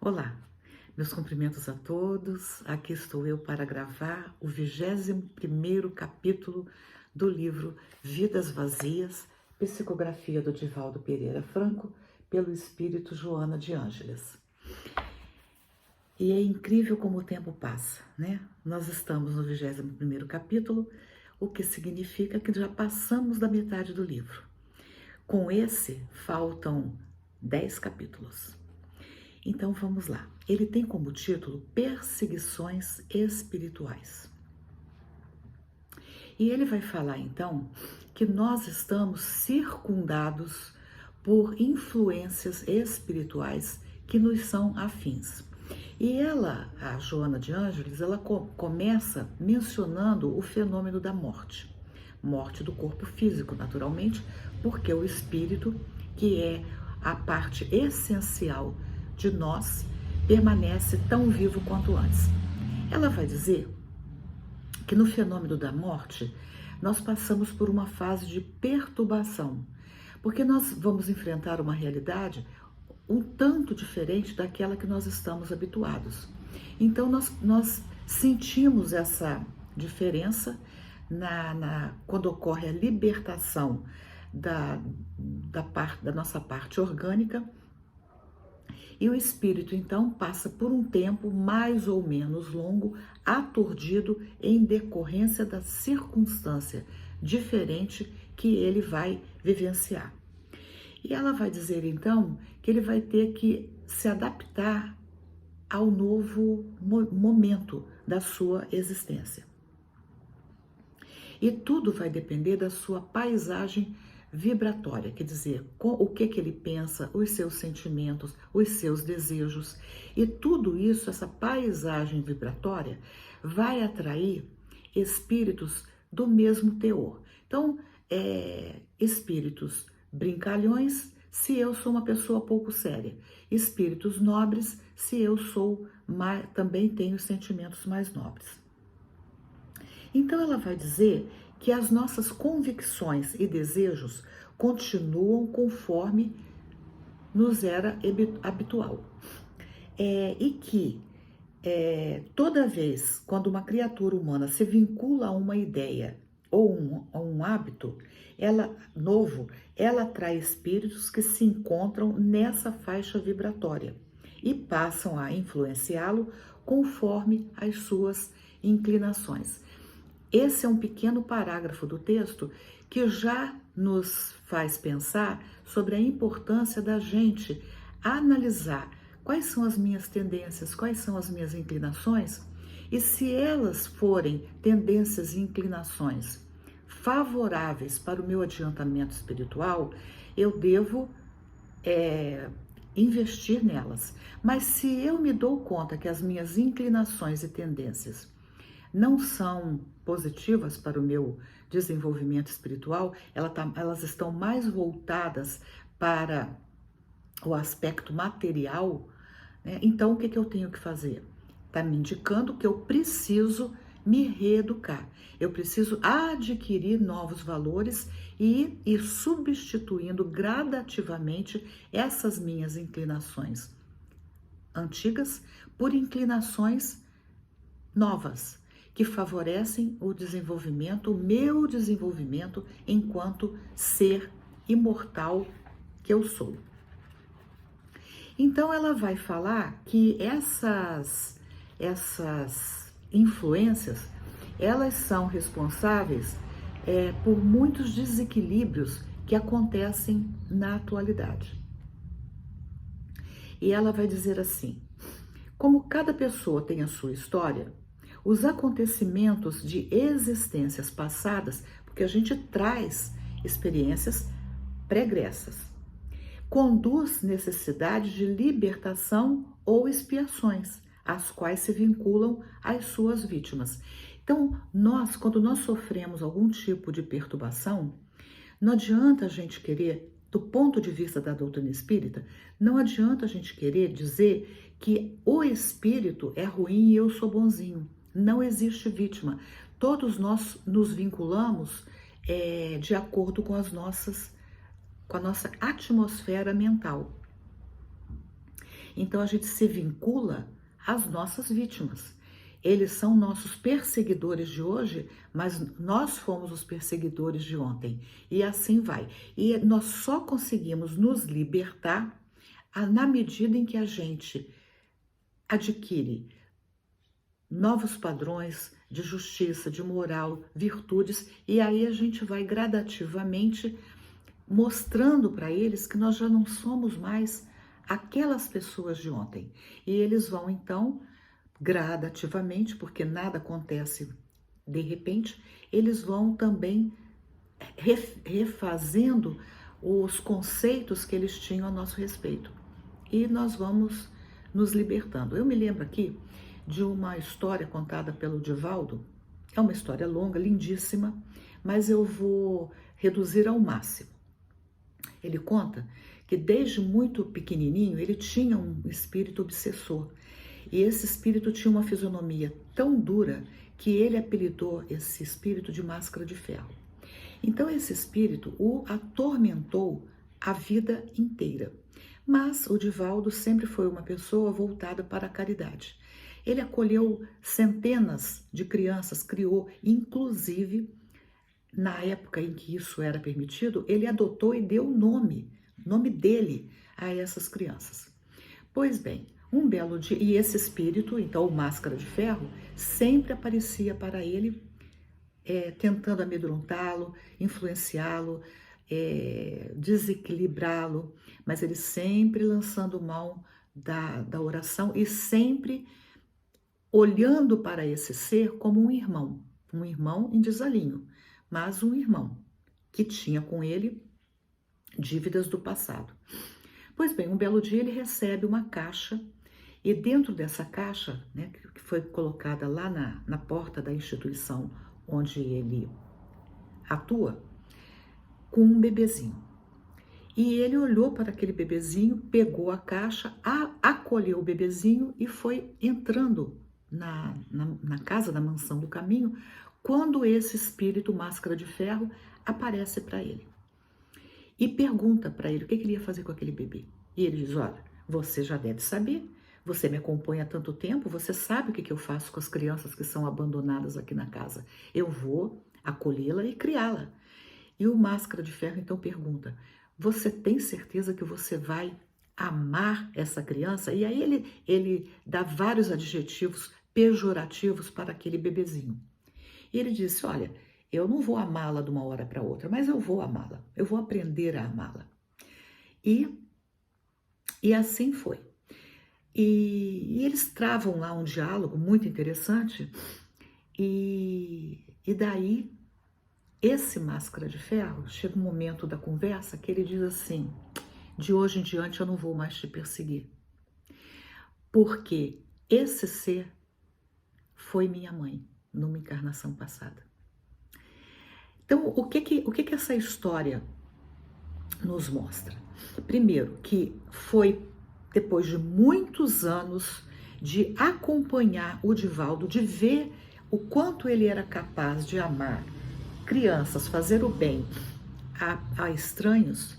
Olá, meus cumprimentos a todos. Aqui estou eu para gravar o 21º capítulo do livro Vidas Vazias, psicografia do Divaldo Pereira Franco, pelo espírito Joana de Ângeles. E é incrível como o tempo passa, né? Nós estamos no 21º capítulo, o que significa que já passamos da metade do livro. Com esse, faltam 10 capítulos. Então vamos lá. Ele tem como título Perseguições Espirituais. E ele vai falar então que nós estamos circundados por influências espirituais que nos são afins. E ela, a Joana de Ângeles, ela começa mencionando o fenômeno da morte. Morte do corpo físico, naturalmente, porque o espírito, que é a parte essencial de nós, permanece tão vivo quanto antes. Ela vai dizer que no fenômeno da morte, nós passamos por uma fase de perturbação, porque nós vamos enfrentar uma realidade um tanto diferente daquela que nós estamos habituados. Então nós sentimos essa diferença quando ocorre a libertação da nossa parte orgânica. E o espírito, então, passa por um tempo mais ou menos longo, aturdido em decorrência da circunstância diferente que ele vai vivenciar. E ela vai dizer, então, que ele vai ter que se adaptar ao novo momento da sua existência. E tudo vai depender da sua paisagem vibratória, quer dizer, o que ele pensa, os seus sentimentos, os seus desejos. E tudo isso, essa paisagem vibratória, vai atrair espíritos do mesmo teor. Então, espíritos brincalhões, se eu sou uma pessoa pouco séria. Espíritos nobres, se eu também tenho sentimentos mais nobres. Então ela vai dizer que as nossas convicções e desejos continuam conforme nos era habitual. E que toda vez quando uma criatura humana se vincula a uma ideia ou a um hábito novo, ela atrai espíritos que se encontram nessa faixa vibratória e passam a influenciá-lo conforme as suas inclinações. Esse é um pequeno parágrafo do texto que já nos faz pensar sobre a importância da gente analisar quais são as minhas tendências, quais são as minhas inclinações, e se elas forem tendências e inclinações favoráveis para o meu adiantamento espiritual, eu devo investir nelas. Mas se eu me dou conta que as minhas inclinações e tendências não são positivas para o meu desenvolvimento espiritual, elas estão mais voltadas para o aspecto material, né? Então o que eu tenho que fazer? Está me indicando que eu preciso me reeducar, eu preciso adquirir novos valores e ir substituindo gradativamente essas minhas inclinações antigas por inclinações novas, que favorecem o meu desenvolvimento enquanto ser imortal que eu sou. Então ela vai falar que essas influências, elas são responsáveis por muitos desequilíbrios que acontecem na atualidade. E ela vai dizer assim: como cada pessoa tem a sua história, os acontecimentos de existências passadas, porque a gente traz experiências pregressas, conduz necessidades de libertação ou expiações, às quais se vinculam as suas vítimas. Então, quando nós sofremos algum tipo de perturbação, não adianta a gente querer, do ponto de vista da doutrina espírita, não adianta a gente querer dizer que o espírito é ruim e eu sou bonzinho. Não existe vítima. Todos nós nos vinculamos de acordo com a nossa atmosfera mental. Então a gente se vincula às nossas vítimas. Eles são nossos perseguidores de hoje, mas nós fomos os perseguidores de ontem. E assim vai. E nós só conseguimos nos libertar na medida em que a gente adquire novos padrões de justiça, de moral, virtudes, e aí a gente vai gradativamente mostrando para eles que nós já não somos mais aquelas pessoas de ontem. E eles vão então gradativamente, porque nada acontece de repente, eles vão também refazendo os conceitos que eles tinham a nosso respeito. E nós vamos nos libertando. Eu me lembro aqui de uma história contada pelo Divaldo. É uma história longa, lindíssima, mas eu vou reduzir ao máximo. Ele conta que desde muito pequenininho ele tinha um espírito obsessor. E esse espírito tinha uma fisionomia tão dura que ele apelidou esse espírito de máscara de ferro. Então esse espírito o atormentou a vida inteira. Mas o Divaldo sempre foi uma pessoa voltada para a caridade. Ele acolheu centenas de crianças, criou, inclusive, na época em que isso era permitido, ele adotou e deu nome dele a essas crianças. Pois bem, um belo dia, e esse espírito, então o máscara de ferro, sempre aparecia para ele, tentando amedrontá-lo, influenciá-lo, desequilibrá-lo, mas ele sempre lançando mão da oração e sempre olhando para esse ser como um irmão em desalinho, mas um irmão que tinha com ele dívidas do passado. Pois bem, um belo dia ele recebe uma caixa e dentro dessa caixa, né, que foi colocada lá na porta da instituição onde ele atua, com um bebezinho. E ele olhou para aquele bebezinho, pegou a caixa, acolheu o bebezinho e foi entrando na casa da mansão do caminho, quando esse espírito máscara de ferro aparece para ele. E pergunta para ele o que ele ia fazer com aquele bebê. E ele diz, olha, você já deve saber, você me acompanha há tanto tempo, você sabe o que eu faço com as crianças que são abandonadas aqui na casa. Eu vou acolhê-la e criá-la. E o máscara de ferro então pergunta, você tem certeza que você vai amar essa criança? E aí ele dá vários adjetivos pejorativos para aquele bebezinho. E ele disse, olha, eu não vou amá-la de uma hora para outra, mas eu vou amá-la, eu vou aprender a amá-la. E assim foi. E eles travam lá um diálogo muito interessante, e daí esse máscara de ferro, chega um momento da conversa que ele diz assim, de hoje em diante eu não vou mais te perseguir, porque esse ser foi minha mãe numa encarnação passada. Então, o que essa história nos mostra? Primeiro, que foi depois de muitos anos de acompanhar o Divaldo, de ver o quanto ele era capaz de amar crianças, fazer o bem a estranhos,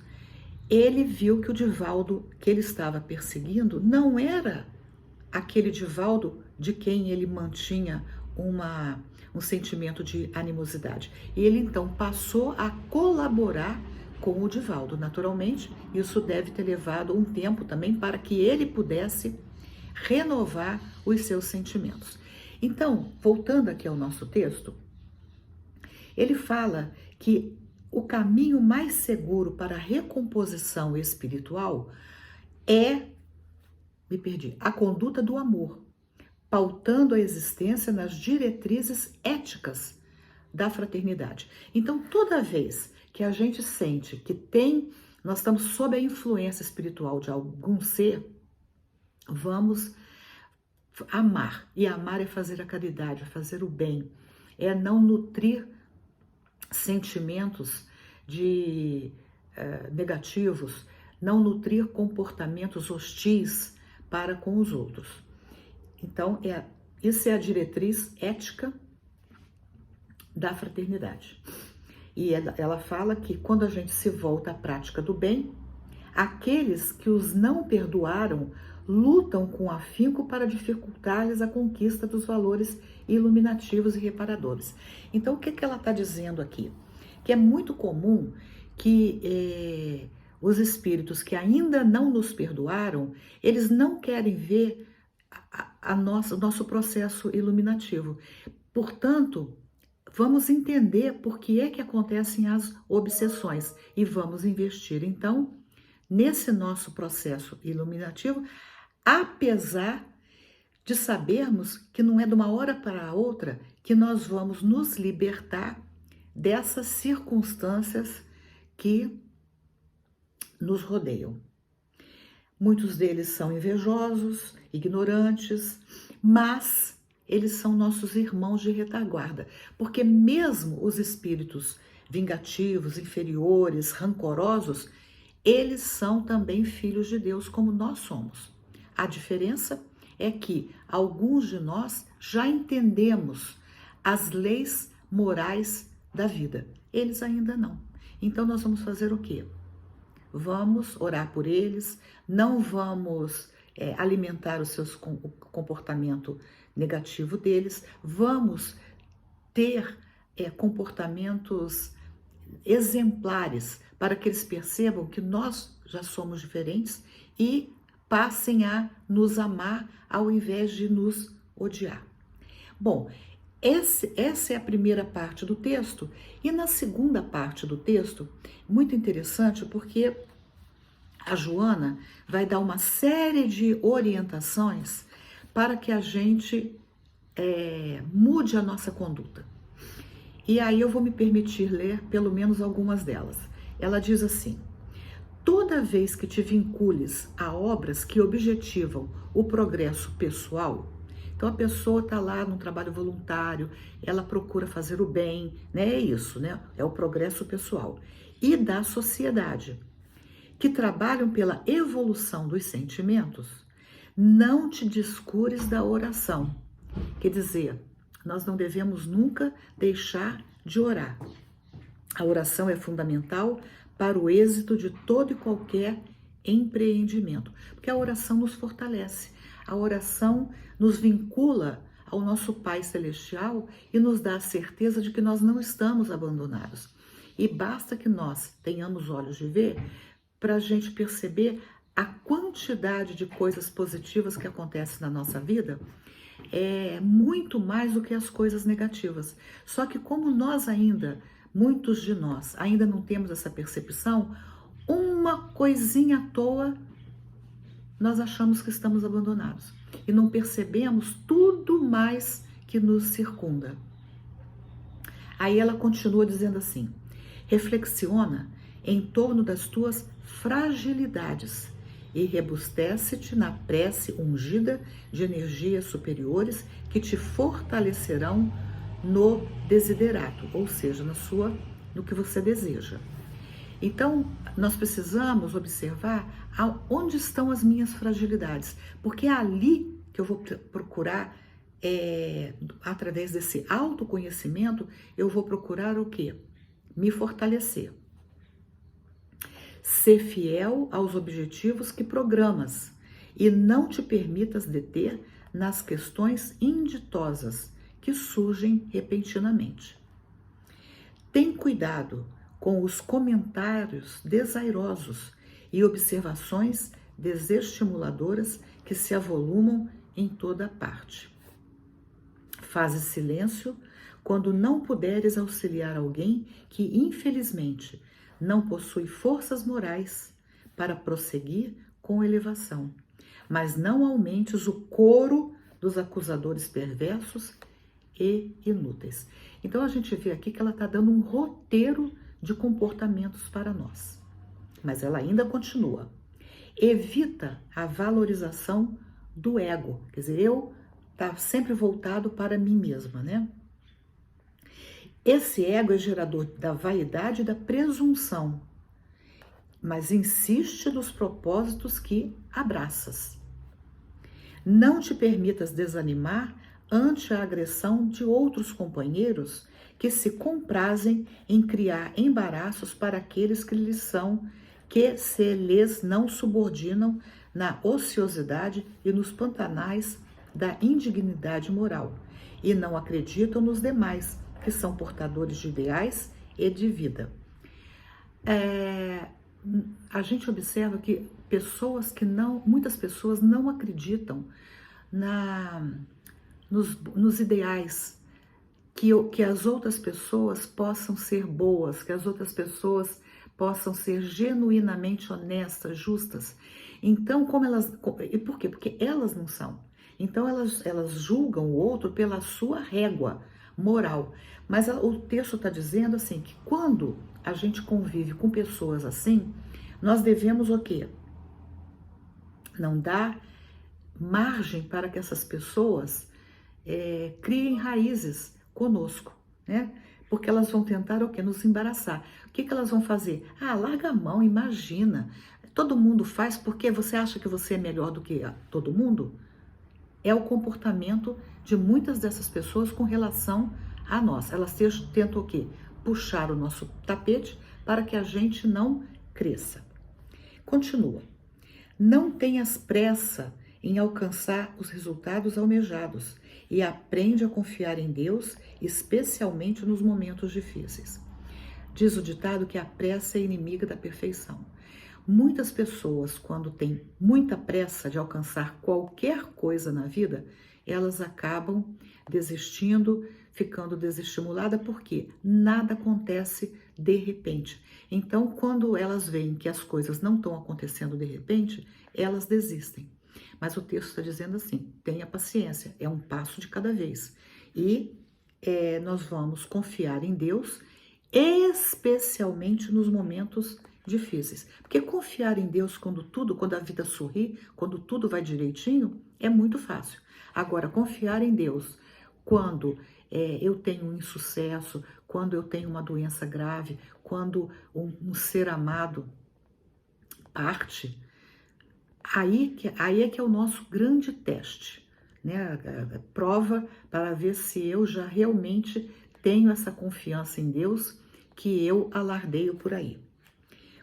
ele viu que o Divaldo que ele estava perseguindo não era aquele Divaldo de quem ele mantinha um sentimento de animosidade. E ele então passou a colaborar com o Divaldo. Naturalmente, isso deve ter levado um tempo também para que ele pudesse renovar os seus sentimentos. Então, voltando aqui ao nosso texto, ele fala que o caminho mais seguro para a recomposição espiritual é, a conduta do amor, pautando a existência nas diretrizes éticas da fraternidade. Então, toda vez que a gente sente que nós estamos sob a influência espiritual de algum ser, vamos amar. E amar é fazer a caridade, é fazer o bem, é não nutrir sentimentos negativos, não nutrir comportamentos hostis para com os outros. Então, isso é a diretriz ética da fraternidade. E ela fala que quando a gente se volta à prática do bem, aqueles que os não perdoaram lutam com afinco para dificultar-lhes a conquista dos valores iluminativos e reparadores. Então, o que ela está dizendo aqui? Que é muito comum que os espíritos que ainda não nos perdoaram, eles não querem ver o nosso processo iluminativo. Portanto, vamos entender por que é que acontecem as obsessões e vamos investir, então, nesse nosso processo iluminativo, apesar de sabermos que não é de uma hora para outra que nós vamos nos libertar dessas circunstâncias que nos rodeiam. Muitos deles são invejosos, ignorantes, mas eles são nossos irmãos de retaguarda, porque mesmo os espíritos vingativos, inferiores, rancorosos, eles são também filhos de Deus, como nós somos. A diferença é que alguns de nós já entendemos as leis morais da vida, eles ainda não. Então nós vamos fazer o quê? Vamos orar por eles, não vamos alimentar o comportamento negativo deles, vamos ter comportamentos exemplares para que eles percebam que nós já somos diferentes e passem a nos amar ao invés de nos odiar. Bom, essa é a primeira parte do texto, e na segunda parte do texto, muito interessante porque a Joana vai dar uma série de orientações para que a gente mude a nossa conduta. E aí eu vou me permitir ler pelo menos algumas delas. Ela diz assim: toda vez que te vincules a obras que objetivam o progresso pessoal, então a pessoa está lá num trabalho voluntário, ela procura fazer o bem, né? É isso, né? É o progresso pessoal. E da sociedade, que trabalham pela evolução dos sentimentos, não te descures da oração. Quer dizer, nós não devemos nunca deixar de orar. A oração é fundamental para o êxito de todo e qualquer empreendimento, porque a oração nos fortalece, a oração nos vincula ao nosso Pai Celestial e nos dá a certeza de que nós não estamos abandonados. E basta que nós tenhamos olhos de ver para a gente perceber a quantidade de coisas positivas que acontecem na nossa vida, é muito mais do que as coisas negativas. Só que como nós ainda, muitos de nós, ainda não temos essa percepção, uma coisinha à toa, nós achamos que estamos abandonados. E não percebemos tudo mais que nos circunda. Aí ela continua dizendo assim: reflexiona em torno das tuas fragilidades e rebustece-te na prece ungida de energias superiores que te fortalecerão no desiderato, ou seja, no que você deseja. Então, nós precisamos observar onde estão as minhas fragilidades, porque é ali que eu vou procurar, através desse autoconhecimento, eu vou procurar o quê? Me fortalecer. Ser fiel aos objetivos que programas e não te permitas deter nas questões inditosas que surgem repentinamente. Tem cuidado com os comentários desairosos e observações desestimuladoras que se avolumam em toda parte. Faze silêncio quando não puderes auxiliar alguém que, infelizmente, não possui forças morais para prosseguir com elevação, mas não aumentes o coro dos acusadores perversos e inúteis. Então a gente vê aqui que ela está dando um roteiro de comportamentos para nós. Mas ela ainda continua. Evita a valorização do ego. Quer dizer, eu tá sempre voltado para mim mesma, né? Esse ego é gerador da vaidade e da presunção, mas insiste nos propósitos que abraças. Não te permitas desanimar ante a agressão de outros companheiros que se comprazem em criar embaraços para aqueles que se lhes não subordinam na ociosidade e nos pantanais da indignidade moral, e não acreditam nos demais, que são portadores de ideais e de vida. A gente observa que muitas pessoas não acreditam nos ideais, que as outras pessoas possam ser boas, que as outras pessoas possam ser genuinamente honestas, justas. Então, e por quê? Porque elas não são. Então, elas julgam o outro pela sua régua moral. Mas o texto está dizendo assim, que quando a gente convive com pessoas assim, nós devemos o quê? Não dar margem para que essas pessoas criem raízes conosco, né? Porque elas vão tentar o quê? Nos embaraçar. O que elas vão fazer? Larga a mão, imagina. Todo mundo faz porque você acha que você é melhor do que todo mundo? É o comportamento de muitas dessas pessoas com relação a nós. Elas tentam o quê? Puxar o nosso tapete para que a gente não cresça. Continua. Não tenhas pressa em alcançar os resultados almejados e aprende a confiar em Deus, especialmente nos momentos difíceis. Diz o ditado que a pressa é inimiga da perfeição. Muitas pessoas, quando têm muita pressa de alcançar qualquer coisa na vida, elas acabam desistindo, ficando desestimuladas, porque nada acontece de repente. Então, quando elas veem que as coisas não estão acontecendo de repente, elas desistem. Mas o texto está dizendo assim, tenha paciência, é um passo de cada vez. E nós vamos confiar em Deus, especialmente nos momentos difíceis. Porque confiar em Deus quando a vida sorri, quando tudo vai direitinho, é muito fácil. Agora, confiar em Deus quando eu tenho um insucesso, quando eu tenho uma doença grave, quando um ser amado parte, aí é que é o nosso grande teste, né? A prova para ver se eu já realmente tenho essa confiança em Deus que eu alardeio por aí.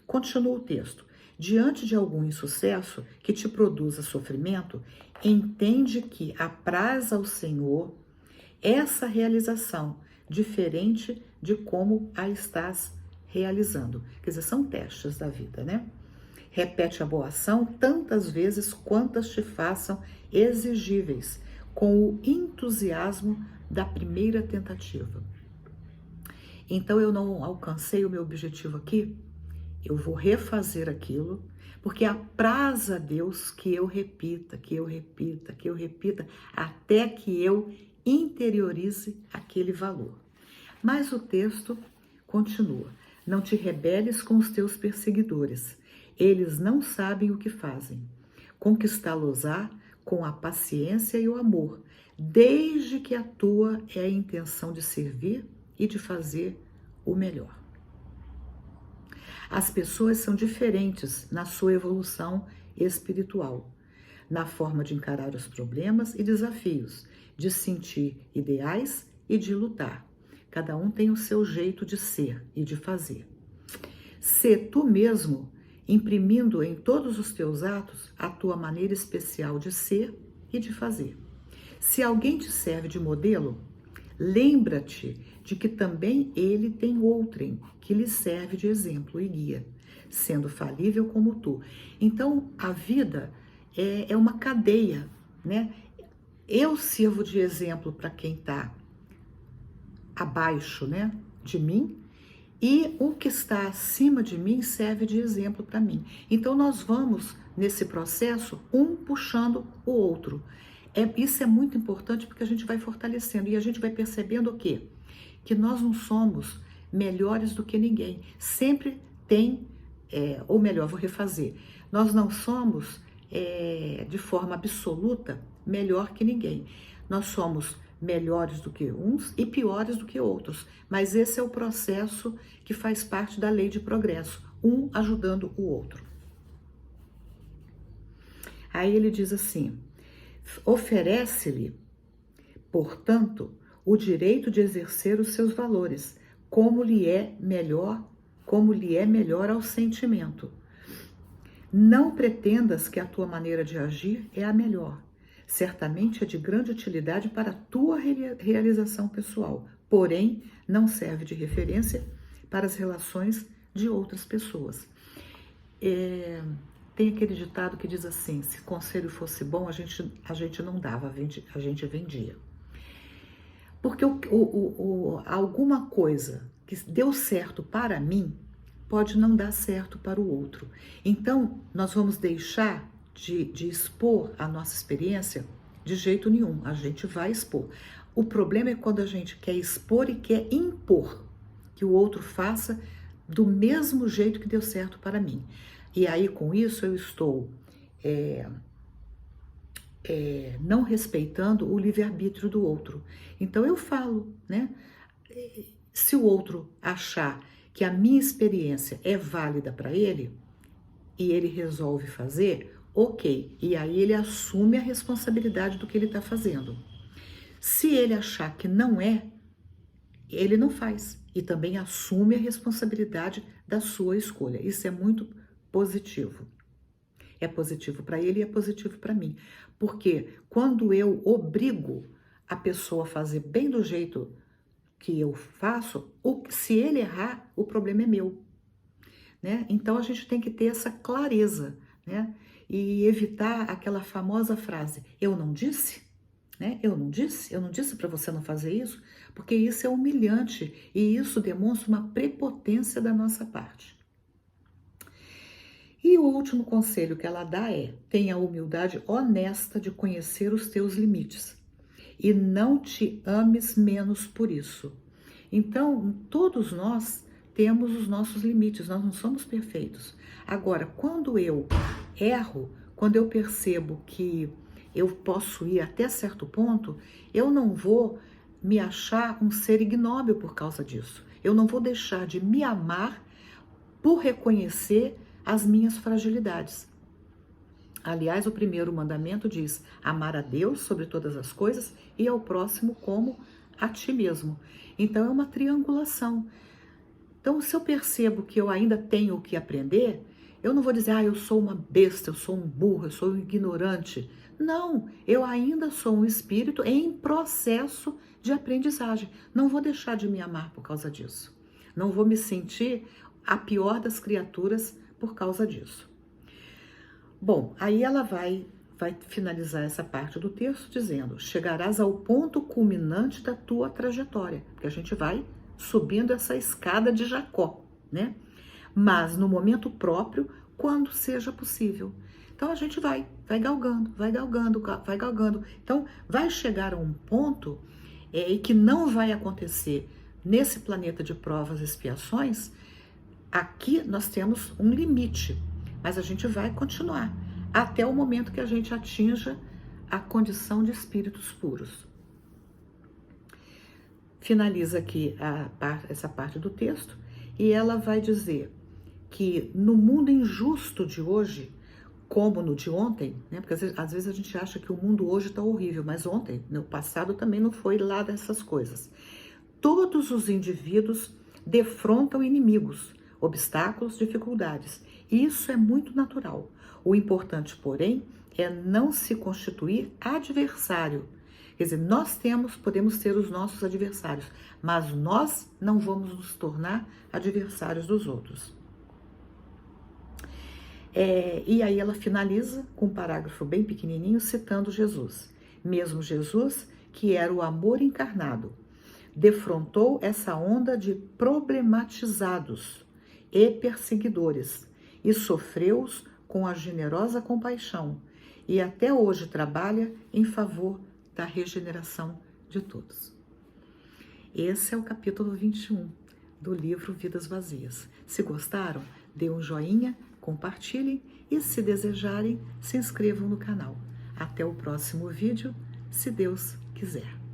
Continua o texto. Diante de algum insucesso que te produza sofrimento, entende que apraz ao Senhor essa realização, diferente de como a estás realizando. Quer dizer, são testes da vida, né? Repete a boa ação tantas vezes quantas te façam exigíveis, com o entusiasmo da primeira tentativa. Então, eu não alcancei o meu objetivo aqui, eu vou refazer aquilo, porque apraz a Deus que eu repita, até que eu interiorize aquele valor. Mas o texto continua. Não te rebeles com os teus perseguidores. Eles não sabem o que fazem. Conquistá-los-á com a paciência e o amor, desde que a tua é a intenção de servir e de fazer o melhor. As pessoas são diferentes na sua evolução espiritual, na forma de encarar os problemas e desafios, de sentir ideais e de lutar. Cada um tem o seu jeito de ser e de fazer. Sê tu mesmo, imprimindo em todos os teus atos a tua maneira especial de ser e de fazer. Se alguém te serve de modelo, lembra-te de que também ele tem outrem que lhe serve de exemplo e guia, sendo falível como tu. Então, a vida é uma cadeia, né? Eu sirvo de exemplo para quem está abaixo, né, de mim, e o que está acima de mim serve de exemplo para mim. Então, nós vamos, nesse processo, um puxando o outro. Isso é muito importante porque a gente vai fortalecendo e a gente vai percebendo o quê? Que nós não somos melhores do que ninguém. Sempre tem, ou melhor, vou refazer. Nós não somos, de forma absoluta, melhor que ninguém. Nós somos melhores do que uns e piores do que outros. Mas esse é o processo que faz parte da lei de progresso, um ajudando o outro. Aí ele diz assim, oferece-lhe, portanto, o direito de exercer os seus valores, como lhe é melhor ao sentimento. Não pretendas que a tua maneira de agir é a melhor. Certamente é de grande utilidade para a tua realização pessoal, porém não serve de referência para as relações de outras pessoas. Tem aquele ditado que diz assim: se conselho fosse bom, a gente não dava, a gente vendia. Porque alguma coisa que deu certo para mim pode não dar certo para o outro. Então, nós vamos deixar de expor a nossa experiência de jeito nenhum. A gente vai expor. O problema é quando a gente quer expor e quer impor que o outro faça do mesmo jeito que deu certo para mim. E aí, com isso, eu estou não respeitando o livre-arbítrio do outro. Então, eu falo, né? Se o outro achar que a minha experiência é válida para ele e ele resolve fazer, ok. E aí ele assume a responsabilidade do que ele está fazendo. Se ele achar que não é, ele não faz. E também assume a responsabilidade da sua escolha. Isso é muito positivo. É positivo para ele e é positivo para mim. Porque quando eu obrigo a pessoa a fazer bem do jeito que eu faço, se ele errar, o problema é meu, né? Então a gente tem que ter essa clareza, né? E evitar aquela famosa frase: eu não disse, né? Eu não disse para você não fazer isso, porque isso é humilhante e isso demonstra uma prepotência da nossa parte. E o último conselho que ela dá é: tenha a humildade honesta de conhecer os teus limites e não te ames menos por isso. Então, todos nós temos os nossos limites, nós não somos perfeitos. Agora, quando eu erro, quando eu percebo que eu posso ir até certo ponto, eu não vou me achar um ser ignóbil por causa disso. Eu não vou deixar de me amar por reconhecer as minhas fragilidades. Aliás, o primeiro mandamento diz: amar a Deus sobre todas as coisas e ao próximo como a ti mesmo. Então é uma triangulação. Então, se eu percebo que eu ainda tenho o que aprender, eu não vou dizer: eu sou uma besta, eu sou um burro, eu sou um ignorante. Não, eu ainda sou um espírito em processo de aprendizagem. Não vou deixar de me amar por causa disso. Não vou me sentir a pior das criaturas por causa disso. Bom, aí ela vai finalizar essa parte do texto dizendo: chegarás ao ponto culminante da tua trajetória, porque a gente vai subindo essa escada de Jacó, né? Mas no momento próprio, quando seja possível. Então a gente vai galgando, vai galgando. Então vai chegar a um ponto e que não vai acontecer nesse planeta de provas e expiações. Aqui nós temos um limite, mas a gente vai continuar até o momento que a gente atinja a condição de espíritos puros. Finaliza aqui essa parte do texto e ela vai dizer que no mundo injusto de hoje, como no de ontem, né? Porque às vezes a gente acha que o mundo hoje está horrível, mas ontem, no passado, também não foi lá dessas coisas. Todos os indivíduos defrontam inimigos, obstáculos, dificuldades. E isso é muito natural. O importante, porém, é não se constituir adversário. Quer dizer, podemos ser os nossos adversários, mas nós não vamos nos tornar adversários dos outros. E aí ela finaliza com um parágrafo bem pequenininho, citando Jesus. Mesmo Jesus, que era o amor encarnado, defrontou essa onda de problematizados e perseguidores e sofreu-os com a generosa compaixão e até hoje trabalha em favor da regeneração de todos. Esse é o capítulo 21 do livro Vidas Vazias. Se gostaram, dê um joinha, compartilhem e, se desejarem, se inscrevam no canal. Até o próximo vídeo, se Deus quiser.